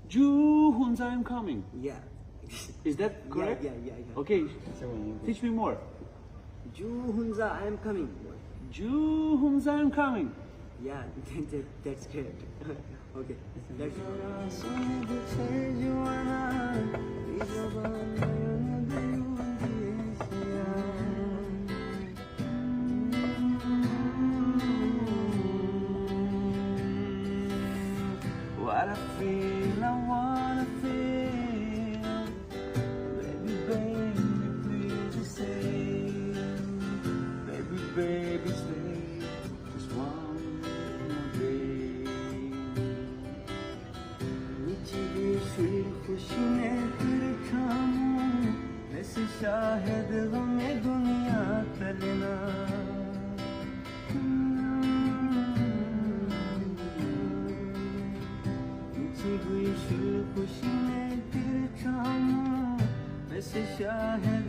Juhunza, I'm coming. Yeah. Is that correct? Yeah. Okay, teach me more. Juhunza, I am coming. Juhunza, I'm coming. Yeah, that's great. Okay, that's What I feel, I wanna feel. Baby, please stay. Baby, stay. Just one more day. फिर खुशी ने फिर थामूं वैसे शायद गमे दुनिया करना मिठी हुई फिर खुशी ने फिर थामूं वैसे शायद